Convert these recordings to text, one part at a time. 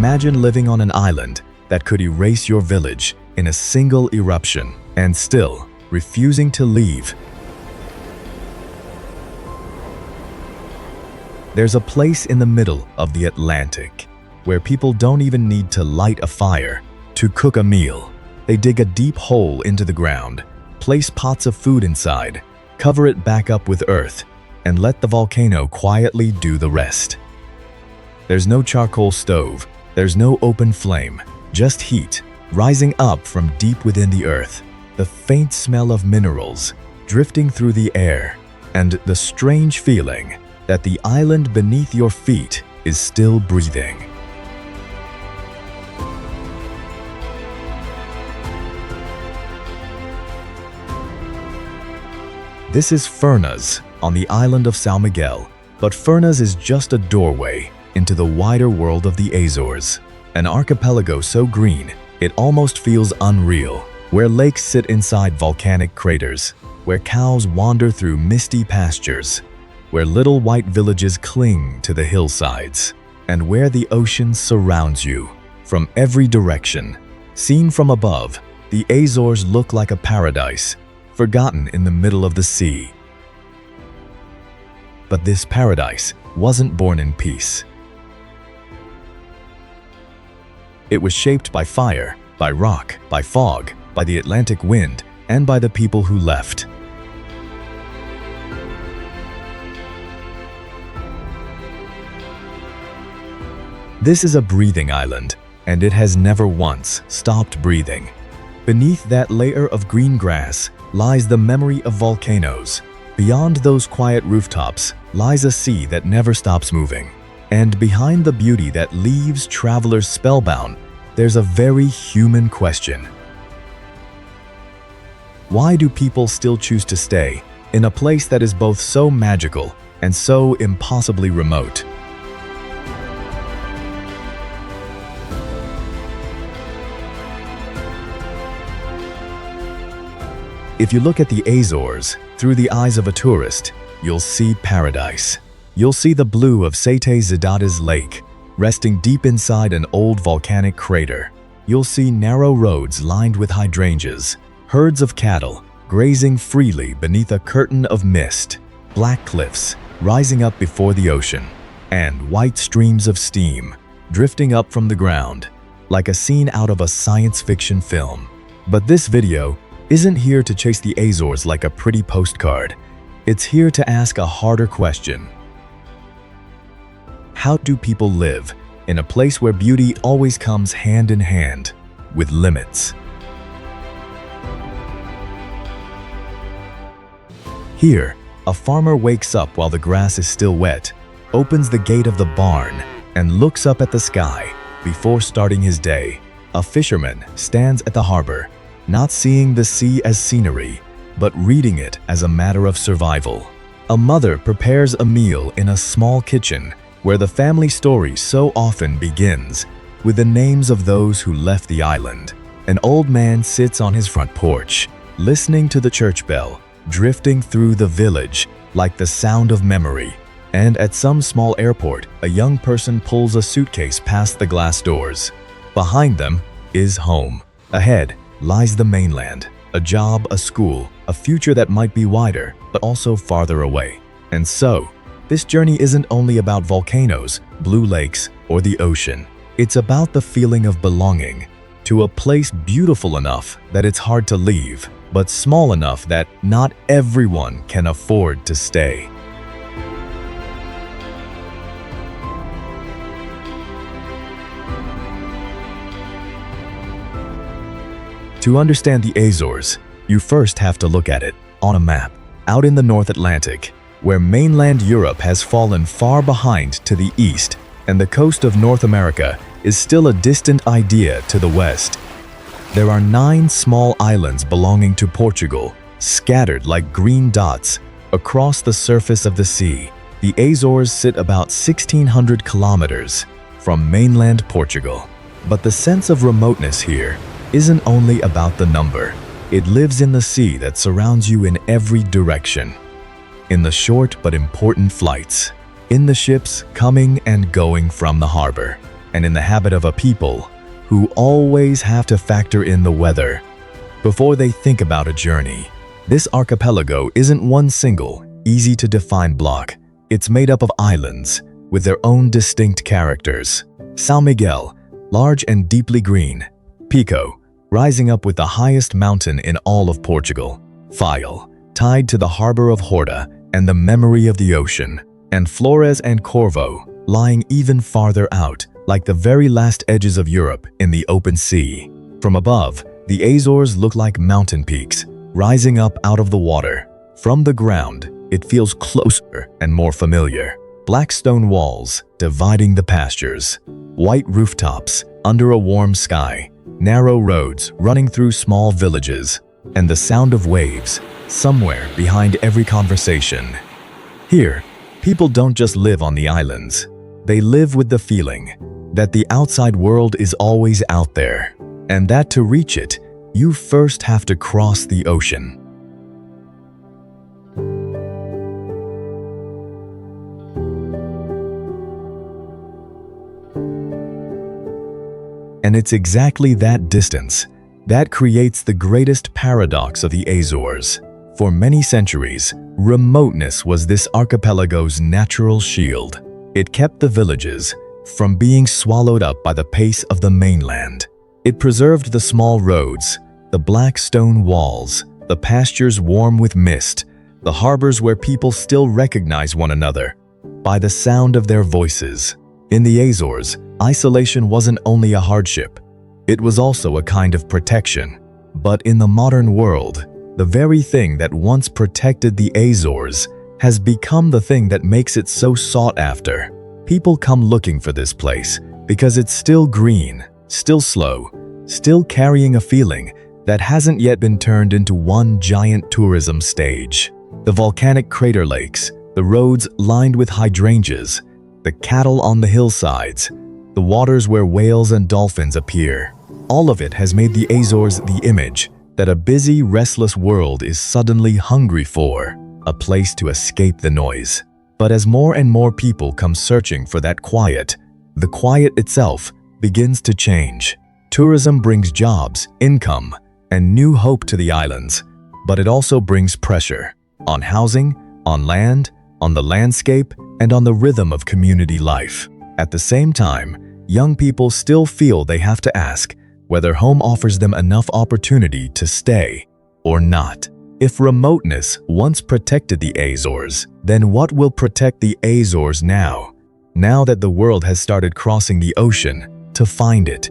Imagine living on an island that could erase your village in a single eruption and still refusing to leave. There's a place in the middle of the Atlantic where people don't even need to light a fire to cook a meal. They dig a deep hole into the ground, place pots of food inside, cover it back up with earth, and let the volcano quietly do the rest. There's no charcoal stove, there's no open flame, just heat rising up from deep within the earth, the faint smell of minerals drifting through the air, and the strange feeling that the island beneath your feet is still breathing. This is Furnas on the island of São Miguel, but Furnas is just a doorway into the wider world of the Azores, an archipelago so green it almost feels unreal, where lakes sit inside volcanic craters, where cows wander through misty pastures, where little white villages cling to the hillsides, and where the ocean surrounds you from every direction. Seen from above, the Azores look like a paradise, forgotten in the middle of the sea. But this paradise wasn't born in peace. It was shaped by fire, by rock, by fog, by the Atlantic wind, and by the people who left. This is a breathing island, and it has never once stopped breathing. Beneath that layer of green grass lies the memory of volcanoes. Beyond those quiet rooftops lies a sea that never stops moving. And behind the beauty that leaves travelers spellbound, there's a very human question. Why do people still choose to stay in a place that is both so magical and so impossibly remote? If you look at the Azores through the eyes of a tourist, you'll see paradise. You'll see the blue of Sete Cidades Lake, resting deep inside an old volcanic crater. You'll see narrow roads lined with hydrangeas, herds of cattle grazing freely beneath a curtain of mist, black cliffs rising up before the ocean, and white streams of steam drifting up from the ground, like a scene out of a science fiction film. But this video isn't here to chase the Azores like a pretty postcard. It's here to ask a harder question. How do people live in a place where beauty always comes hand in hand with limits? Here, a farmer wakes up while the grass is still wet, opens the gate of the barn, and looks up at the sky before starting his day. A fisherman stands at the harbor, not seeing the sea as scenery, but reading it as a matter of survival. A mother prepares a meal in a small kitchen where the family story so often begins with the names of those who left the island. An old man sits on his front porch, listening to the church bell, drifting through the village like the sound of memory. And at some small airport, a young person pulls a suitcase past the glass doors. Behind them is home. Ahead lies the mainland, a job, a school, a future that might be wider, but also farther away. And so, this journey isn't only about volcanoes, blue lakes, or the ocean. It's about the feeling of belonging to a place beautiful enough that it's hard to leave, but small enough that not everyone can afford to stay. To understand the Azores, you first have to look at it on a map. Out in the North Atlantic, where mainland Europe has fallen far behind to the east, and the coast of North America is still a distant idea to the west. There are 9 small islands belonging to Portugal, scattered like green dots across the surface of the sea. The Azores sit about 1,600 kilometers from mainland Portugal. But the sense of remoteness here isn't only about the number. It lives in the sea that surrounds you in every direction. In the short but important flights, in the ships coming and going from the harbor, and in the habit of a people who always have to factor in the weather before they think about a journey. This archipelago isn't one single, easy-to-define block. It's made up of islands with their own distinct characters. São Miguel, large and deeply green. Pico, rising up with the highest mountain in all of Portugal. Faial, tied to the harbor of Horta and the memory of the ocean. And Flores and Corvo, lying even farther out, like the very last edges of Europe in the open sea. From above, the Azores look like mountain peaks, rising up out of the water. From the ground, it feels closer and more familiar. Black stone walls dividing the pastures. White rooftops under a warm sky. Narrow roads running through small villages. And the sound of waves somewhere behind every conversation. Here, people don't just live on the islands. They live with the feeling that the outside world is always out there, and that to reach it, you first have to cross the ocean. And it's exactly that distance that creates the greatest paradox of the Azores. For many centuries, remoteness was this archipelago's natural shield. It kept the villages from being swallowed up by the pace of the mainland. It preserved the small roads, the black stone walls, the pastures warm with mist, the harbors where people still recognize one another by the sound of their voices. In the Azores, isolation wasn't only a hardship, it was also a kind of protection. But in the modern world, the very thing that once protected the Azores has become the thing that makes it so sought after. People come looking for this place because it's still green, still slow, still carrying a feeling that hasn't yet been turned into one giant tourism stage. The volcanic crater lakes, the roads lined with hydrangeas, the cattle on the hillsides, the waters where whales and dolphins appear. All of it has made the Azores the image that a busy, restless world is suddenly hungry for, a place to escape the noise. But as more and more people come searching for that quiet, the quiet itself begins to change. Tourism brings jobs, income, and new hope to the islands, but it also brings pressure on housing, on land, on the landscape, and on the rhythm of community life. At the same time, young people still feel they have to ask whether home offers them enough opportunity to stay or not. If remoteness once protected the Azores, then what will protect the Azores now that the world has started crossing the ocean to find it?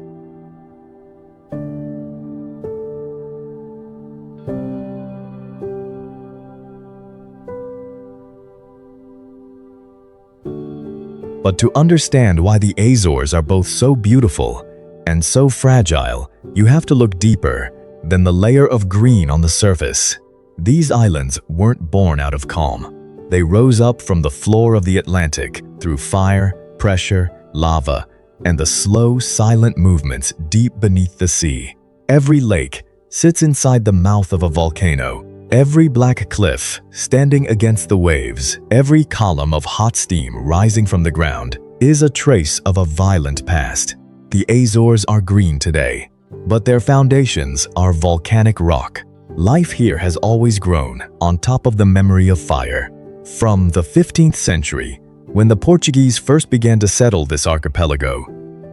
But to understand why the Azores are both so beautiful and so fragile, you have to look deeper than the layer of green on the surface. These islands weren't born out of calm. They rose up from the floor of the Atlantic through fire, pressure, lava, and the slow, silent movements deep beneath the sea. Every lake sits inside the mouth of a volcano. Every black cliff standing against the waves, every column of hot steam rising from the ground is a trace of a violent past. The Azores are green today, but their foundations are volcanic rock. Life here has always grown on top of the memory of fire. From the 15th century, when the Portuguese first began to settle this archipelago,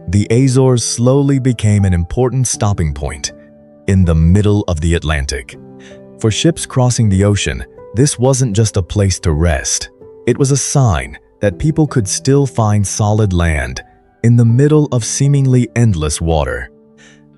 the Azores slowly became an important stopping point in the middle of the Atlantic. For ships crossing the ocean, this wasn't just a place to rest. It was a sign that people could still find solid land in the middle of seemingly endless water.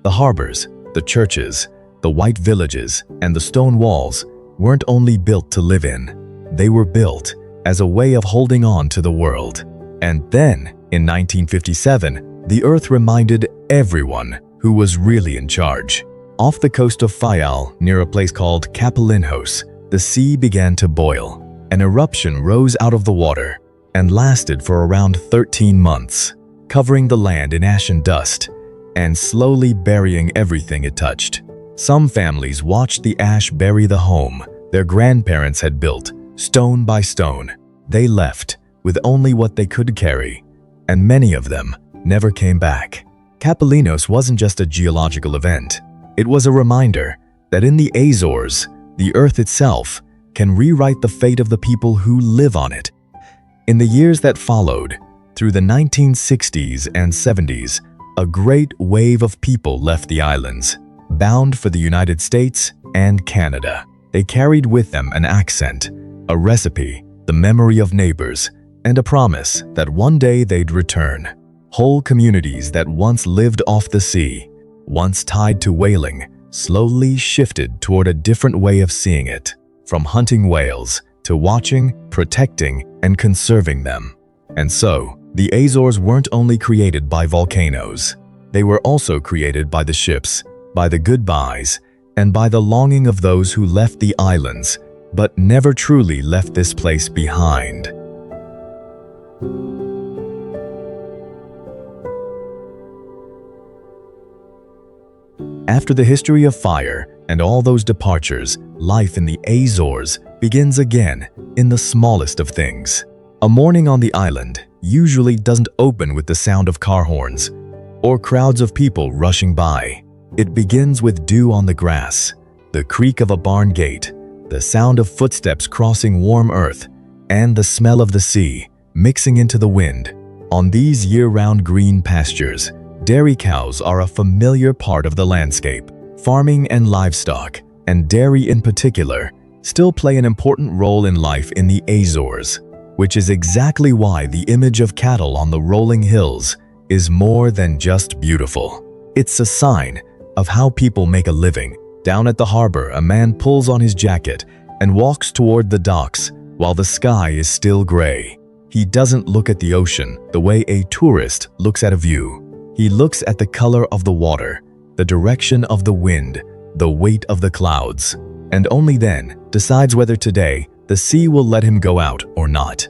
The harbors, the churches, the white villages, and the stone walls weren't only built to live in. They were built as a way of holding on to the world. And then, in 1957, the Earth reminded everyone who was really in charge. Off the coast of Faial, near a place called Capelinhos, the sea began to boil. An eruption rose out of the water and lasted for around 13 months, covering the land in ash and dust, and slowly burying everything it touched. Some families watched the ash bury the home their grandparents had built, stone by stone. They left with only what they could carry, and many of them never came back. Capelinhos wasn't just a geological event. It was a reminder that in the Azores, the Earth itself can rewrite the fate of the people who live on it. In the years that followed, through the 1960s and 70s, a great wave of people left the islands, bound for the United States and Canada. They carried with them an accent, a recipe, the memory of neighbors, and a promise that one day they'd return. Whole communities that once lived off the sea, once tied to whaling, slowly shifted toward a different way of seeing it, from hunting whales to watching, protecting, and conserving them. And so, the Azores weren't only created by volcanoes. They were also created by the ships, by the goodbyes, and by the longing of those who left the islands, but never truly left this place behind. After the history of fire and all those departures, life in the Azores begins again in the smallest of things. A morning on the island usually doesn't open with the sound of car horns or crowds of people rushing by. It begins with dew on the grass, the creak of a barn gate, the sound of footsteps crossing warm earth, and the smell of the sea mixing into the wind. On these year-round green pastures, dairy cows are a familiar part of the landscape. Farming and livestock, and dairy in particular, still play an important role in life in the Azores, which is exactly why the image of cattle on the rolling hills is more than just beautiful. It's a sign of how people make a living. Down at the harbor, a man pulls on his jacket and walks toward the docks while the sky is still gray. He doesn't look at the ocean the way a tourist looks at a view. He looks at the color of the water, the direction of the wind, the weight of the clouds, and only then decides whether today the sea will let him go out or not.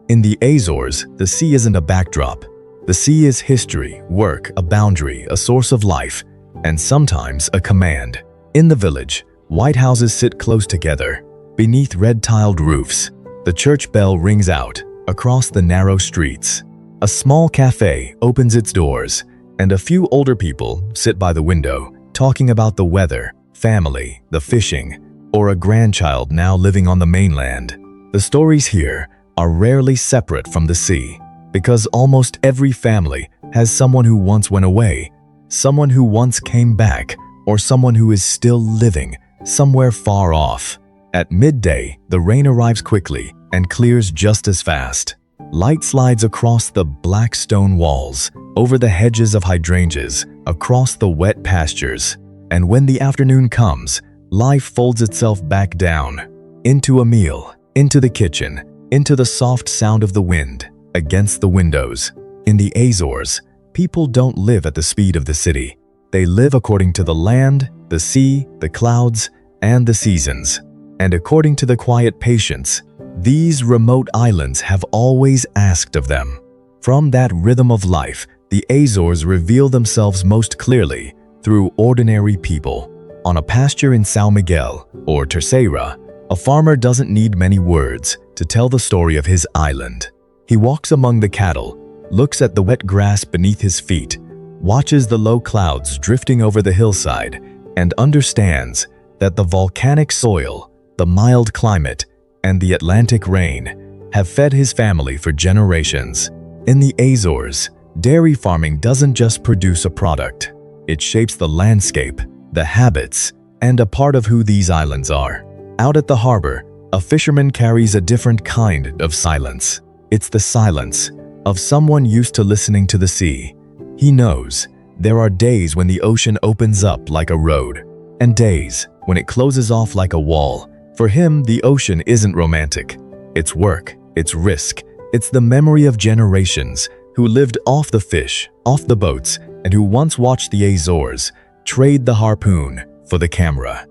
In the Azores, the sea isn't a backdrop. The sea is history, work, a boundary, a source of life, and sometimes a command. In the village, white houses sit close together, beneath red-tiled roofs. The church bell rings out across the narrow streets. A small cafe opens its doors, and a few older people sit by the window, talking about the weather, family, the fishing, or a grandchild now living on the mainland. The stories here are rarely separate from the sea, because almost every family has someone who once went away, someone who once came back, or someone who is still living somewhere far off. At midday, the rain arrives quickly and clears just as fast. Light slides across the black stone walls, over the hedges of hydrangeas, across the wet pastures. And when the afternoon comes, life folds itself back down, into a meal, into the kitchen, into the soft sound of the wind against the windows. In the Azores, people don't live at the speed of the city. They live according to the land, the sea, the clouds, and the seasons. And according to the quiet patience these remote islands have always asked of them. From that rhythm of life, the Azores reveal themselves most clearly through ordinary people. On a pasture in São Miguel or Terceira, a farmer doesn't need many words to tell the story of his island. He walks among the cattle, looks at the wet grass beneath his feet, watches the low clouds drifting over the hillside, and understands that the volcanic soil, the mild climate, and the Atlantic rain have fed his family for generations. In the Azores, dairy farming doesn't just produce a product. It shapes the landscape, the habits, and a part of who these islands are. Out at the harbor, a fisherman carries a different kind of silence. It's the silence of someone used to listening to the sea. He knows there are days when the ocean opens up like a road, and days when it closes off like a wall. For him, the ocean isn't romantic. It's work, it's risk, it's the memory of generations who lived off the fish, off the boats, and who once watched the Azores trade the harpoon for the camera.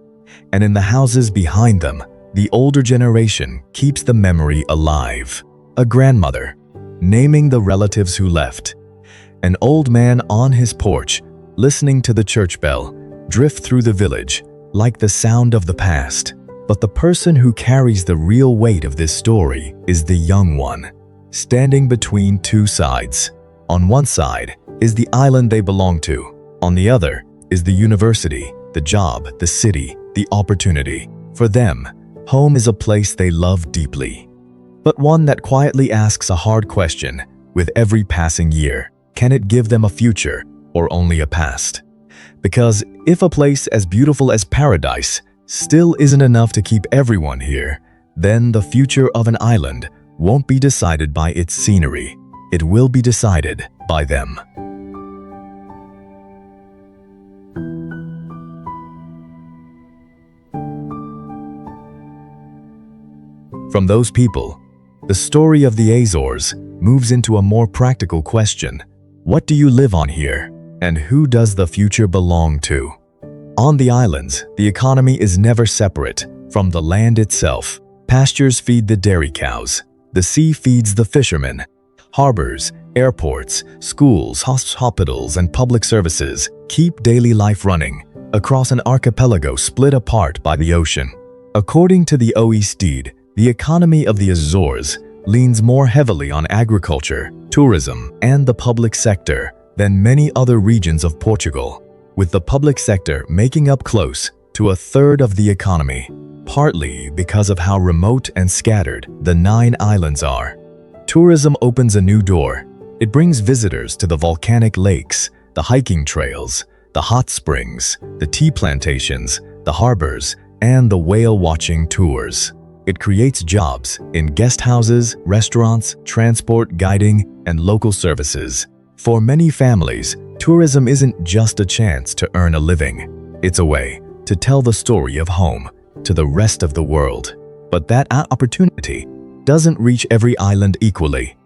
And in the houses behind them, the older generation keeps the memory alive. A grandmother, naming the relatives who left. An old man on his porch, listening to the church bell drift through the village like the sound of the past. But the person who carries the real weight of this story is the young one, standing between two sides. On one side is the island they belong to. On the other is the university, the job, the city, the opportunity. For them, home is a place they love deeply, but one that quietly asks a hard question with every passing year. Can it give them a future or only a past? Because if a place as beautiful as paradise still isn't enough to keep everyone here, then the future of an island won't be decided by its scenery. It will be decided by them. From those people, the story of the Azores moves into a more practical question. What do you live on here? And who does the future belong to? On the islands, the economy is never separate from the land itself. Pastures feed the dairy cows. The sea feeds the fishermen. Harbors, airports, schools, hospitals, and public services keep daily life running across an archipelago split apart by the ocean. According to the OECD, the economy of the Azores leans more heavily on agriculture, tourism, and the public sector than many other regions of Portugal, with the public sector making up close to a third of the economy, partly because of how remote and scattered the 9 islands are. Tourism opens a new door. It brings visitors to the volcanic lakes, the hiking trails, the hot springs, the tea plantations, the harbors, and the whale-watching tours. It creates jobs in guest houses, restaurants, transport, guiding, and local services. For many families, tourism isn't just a chance to earn a living. It's a way to tell the story of home to the rest of the world. But that opportunity doesn't reach every island equally.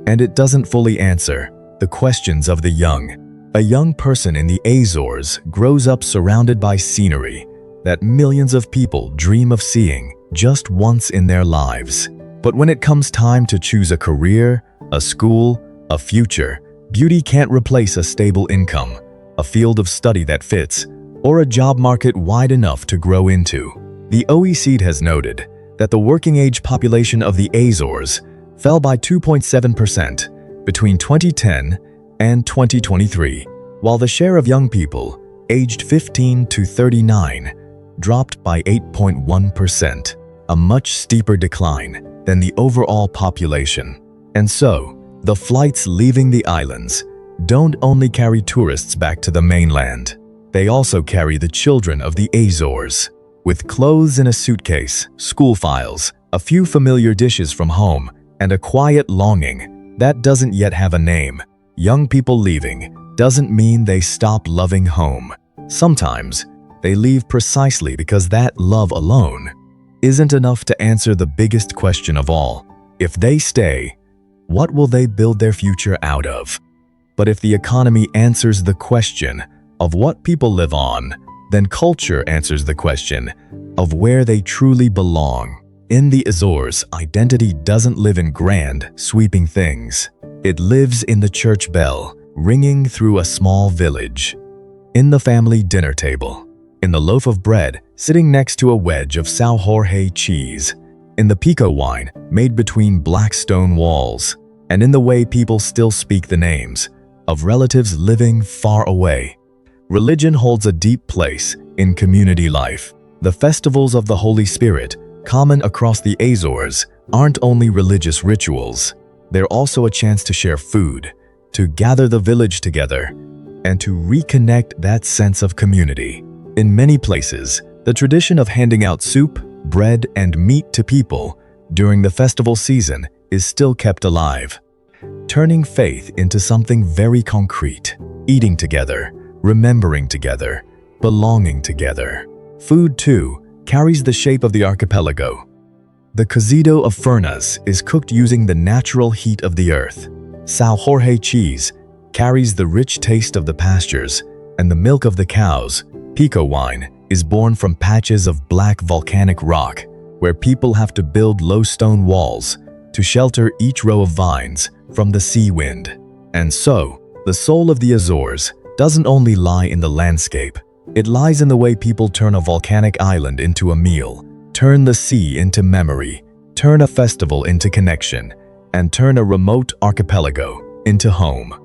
And it doesn't fully answer the questions of the young. A young person in the Azores grows up surrounded by scenery that millions of people dream of seeing just once in their lives. But when it comes time to choose a career, a school, a future, beauty can't replace a stable income, a field of study that fits, or a job market wide enough to grow into. The OECD has noted that the working-age population of the Azores fell by 2.7% between 2010 and 2023, while the share of young people aged 15 to 39 dropped by 8.1%, a much steeper decline than the overall population. And so, the flights leaving the islands don't only carry tourists back to the mainland, they also carry the children of the Azores. With clothes in a suitcase, school files, a few familiar dishes from home, and a quiet longing that doesn't yet have a name, young people leaving doesn't mean they stop loving home. Sometimes, they leave precisely because that love alone isn't enough to answer the biggest question of all. If they stay, what will they build their future out of? But if the economy answers the question of what people live on, then culture answers the question of where they truly belong. In the Azores, identity doesn't live in grand, sweeping things. It lives in the church bell, ringing through a small village, in the family dinner table, in the loaf of bread sitting next to a wedge of São Jorge cheese, in the pico wine made between black stone walls, and in the way people still speak the names of relatives living far away. Religion holds a deep place in community life. The festivals of the Holy Spirit, common across the Azores, aren't only religious rituals. They're also a chance to share food, to gather the village together, and to reconnect that sense of community. In many places, the tradition of handing out soup, bread, and meat to people during the festival season is still kept alive, turning faith into something very concrete. Eating together, remembering together, belonging together. Food, too, carries the shape of the archipelago. The cozido of Furnas is cooked using the natural heat of the earth. São Jorge cheese carries the rich taste of the pastures, and the milk of the cows, pico wine, is born from patches of black volcanic rock, where people have to build low stone walls to shelter each row of vines from the sea wind. And so, the soul of the Azores doesn't only lie in the landscape, it lies in the way people turn a volcanic island into a meal, turn the sea into memory, turn a festival into connection, and turn a remote archipelago into home.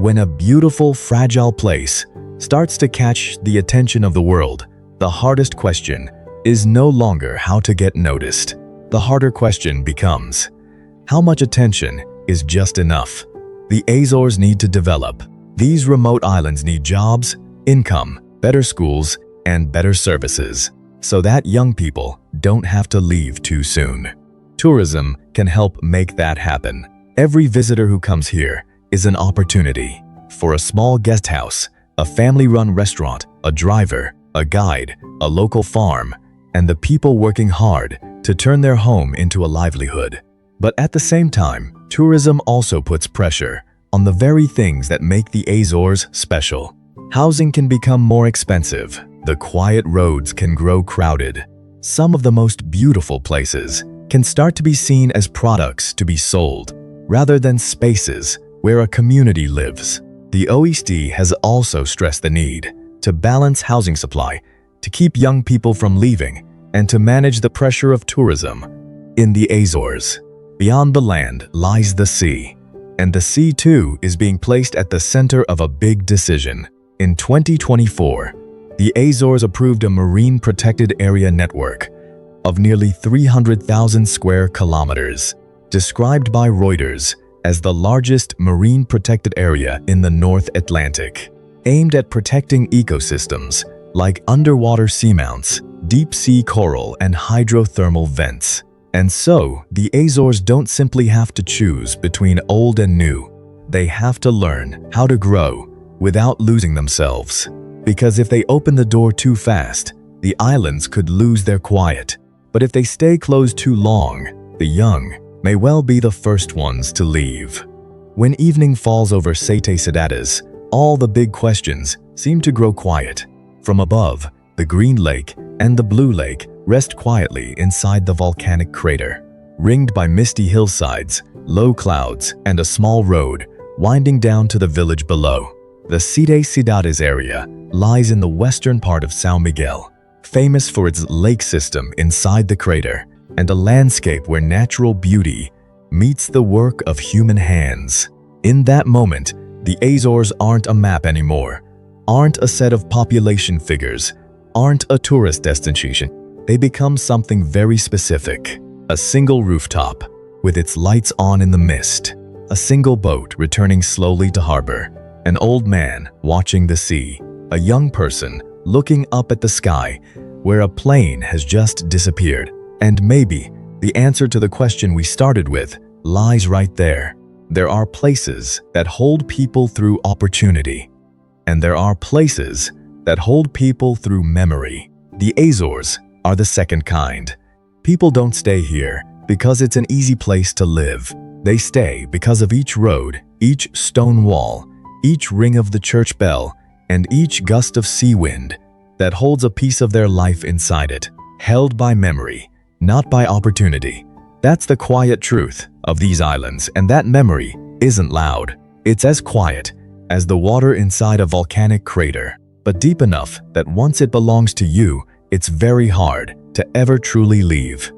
when a beautiful, fragile place starts to catch the attention of the world, the hardest question is no longer how to get noticed. The harder question becomes, how much attention is just enough? The Azores need to develop. These remote islands need jobs, income, better schools, and better services, so that young people don't have to leave too soon. Tourism can help make that happen. Every visitor who comes here is an opportunity for a small guest house, a family-run restaurant, a driver, a guide, a local farm, and the people working hard to turn their home into a livelihood. But at the same time, tourism also puts pressure on the very things that make the Azores special. Housing can become more expensive. The quiet roads can grow crowded. Some of the most beautiful places can start to be seen as products to be sold, rather than spaces where a community lives. The OECD has also stressed the need to balance housing supply, to keep young people from leaving, and to manage the pressure of tourism. In the Azores, beyond the land lies the sea, and the sea too is being placed at the center of a big decision. In 2024, the Azores approved a marine protected area network of nearly 300,000 square kilometers, described by Reuters as the largest marine protected area in the North Atlantic, aimed at protecting ecosystems like underwater seamounts, deep-sea coral, and hydrothermal vents. And so, the Azores don't simply have to choose between old and new. They have to learn how to grow without losing themselves. Because if they open the door too fast, the islands could lose their quiet. But if they stay closed too long, the young may well be the first ones to leave. When evening falls over Sete Cidades, all the big questions seem to grow quiet. From above, the green lake and the blue lake rest quietly inside the volcanic crater, ringed by misty hillsides, low clouds, and a small road winding down to the village below. The Sete Cidades area lies in the western part of São Miguel, famous for its lake system inside the crater, and a landscape where natural beauty meets the work of human hands. In that moment, the Azores aren't a map anymore, aren't a set of population figures, aren't a tourist destination. They become something very specific. A single rooftop, with its lights on in the mist. A single boat returning slowly to harbor. An old man watching the sea. A young person looking up at the sky, where a plane has just disappeared. And maybe the answer to the question we started with lies right there. There are places that hold people through opportunity, and there are places that hold people through memory. The Azores are the second kind. People don't stay here because it's an easy place to live. They stay because of each road, each stone wall, each ring of the church bell, and each gust of sea wind that holds a piece of their life inside it, held by memory, not by opportunity. That's the quiet truth of these islands, and that memory isn't loud. It's as quiet as the water inside a volcanic crater, but deep enough that once it belongs to you, it's very hard to ever truly leave.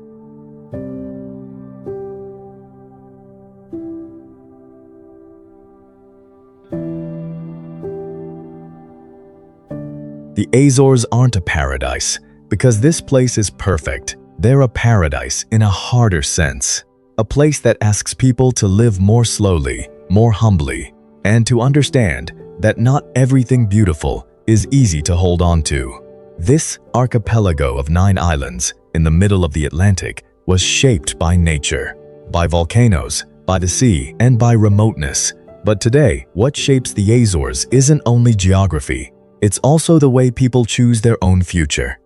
The Azores aren't a paradise because this place is perfect. They're a paradise in a harder sense. A place that asks people to live more slowly, more humbly, and to understand that not everything beautiful is easy to hold on to. This archipelago of 9 islands in the middle of the Atlantic was shaped by nature, by volcanoes, by the sea, and by remoteness. But today, what shapes the Azores isn't only geography, it's also the way people choose their own future.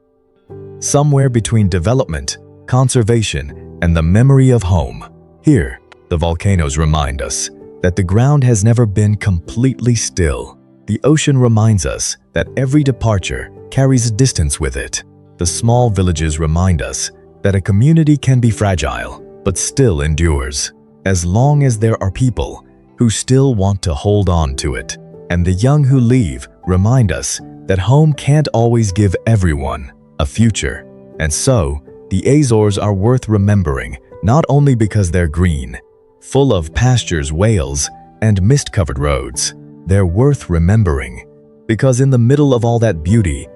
Somewhere between development, conservation, and the memory of home. Here, the volcanoes remind us that the ground has never been completely still. The ocean reminds us that every departure carries a distance with it. The small villages remind us that a community can be fragile, but still endures, as long as there are people who still want to hold on to it. And the young who leave remind us that home can't always give everyone a future. And so, the Azores are worth remembering, not only because they're green, full of pastures, whales, and mist-covered roads, they're worth remembering. Because in the middle of all that beauty,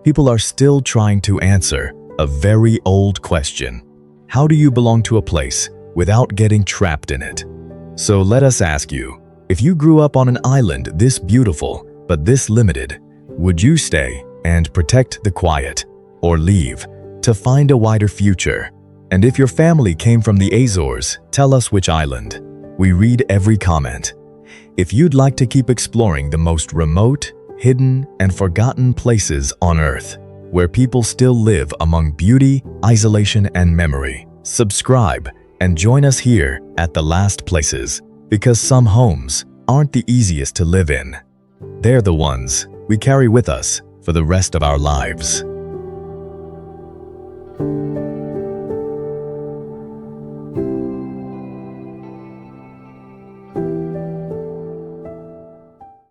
people are still trying to answer a very old question. How do you belong to a place without getting trapped in it? So let us ask you, if you grew up on an island this beautiful but this limited, would you stay and protect the quiet, or leave to find a wider future? And if your family came from the Azores, tell us which island. We read every comment. If you'd like to keep exploring the most remote, hidden, and forgotten places on Earth, where people still live among beauty, isolation, and memory, subscribe and join us here at The Last Places, because some homes aren't the easiest to live in. They're the ones we carry with us for the rest of our lives.